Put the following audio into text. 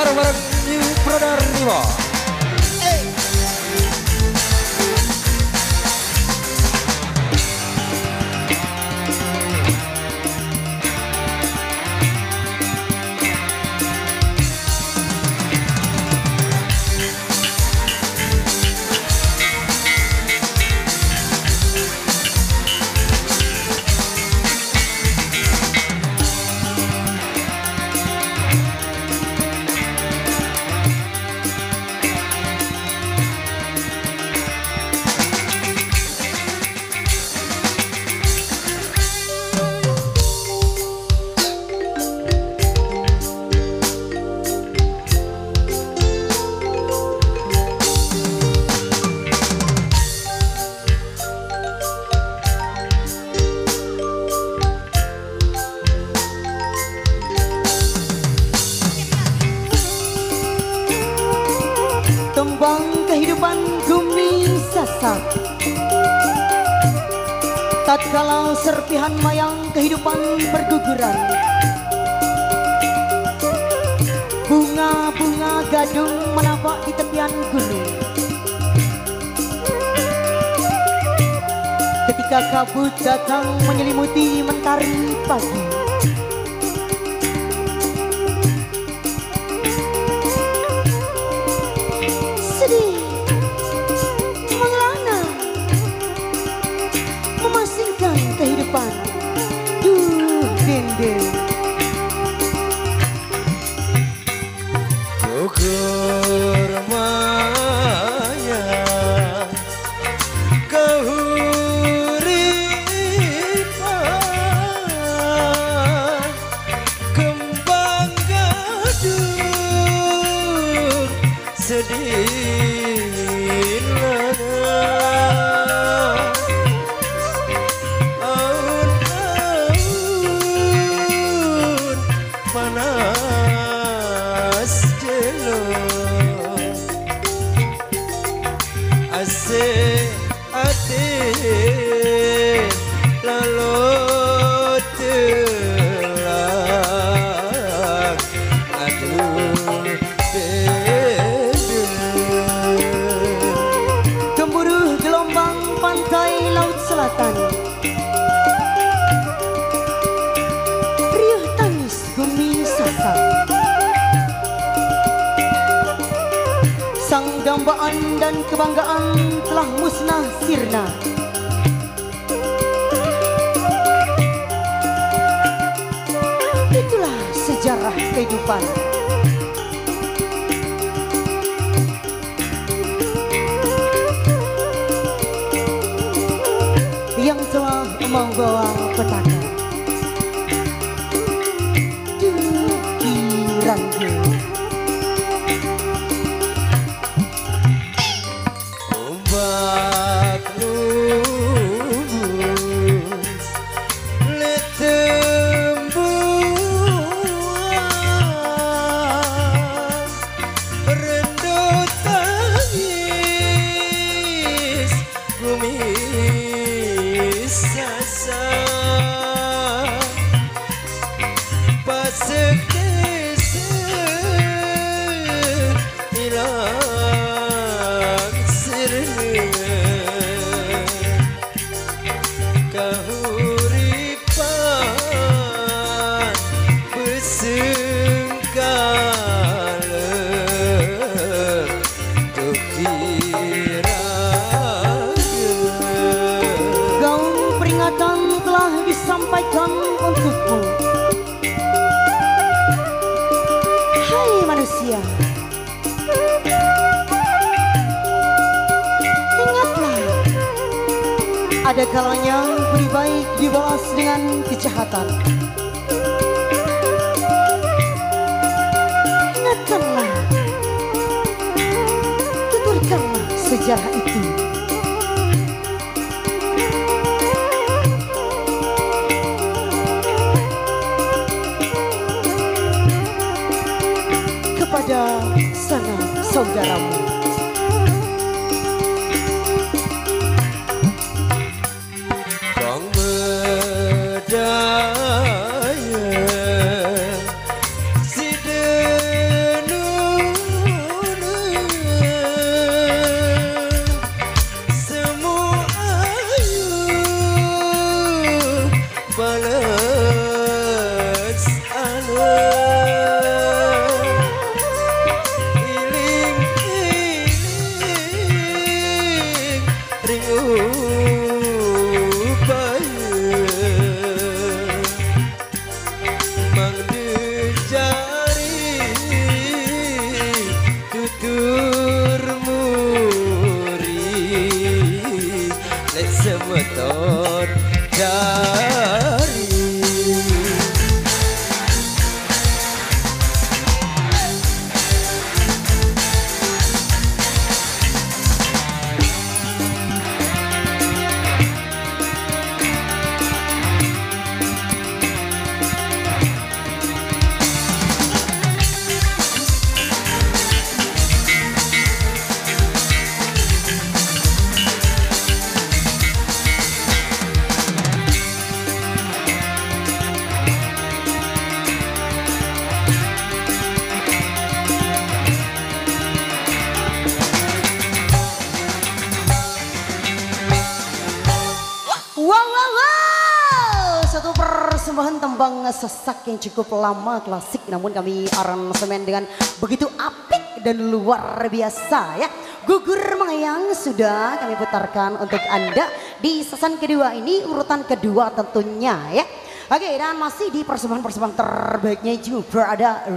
bareng-bareng New Brother Nimo. Tembang kehidupan Gumi Sasak, tatkala serpihan mayang kehidupan berguguran, bunga-bunga gadung menapak di tepian gunung. Ketika kabut datang menyelimuti mentari pagi, sedih, mengelana, memasingkan kehidupan. Duh, dende. Gugur maya kahuripan, kembang gadung sedih aun-aun panas jelo ase ate lalu telah aduh Gemuruh gelombang pantai laut selatan, riuh tangis Gumi Sasak. Sang dambaan dan kebanggaan telah musnah sirna. Itulah sejarah kehidupan. Yang telah membawa petaka. Duki Rangge. Ombak nubus letembuan, rendut tangis Gumi Sasak, pasek desa hilang sirna kahuripan besengkala Gaung peringatan telah disampaikan untukmu. Hai manusia, ingatlah, ada kalanya budi baik dibalas dengan kejahatan. Ingatkanlah, tuturkanlah sejarah itu. Kepada sanak saudaramu. Kang medaya si denu persembahan tembang sesak yang cukup lama klasik, namun kami aransemen dengan begitu apik dan luar biasa ya. Gugur Mengayang sudah kami putarkan untuk Anda di season kedua ini, urutan kedua tentunya ya. Oke, dan masih di persembahan terbaiknya juga ada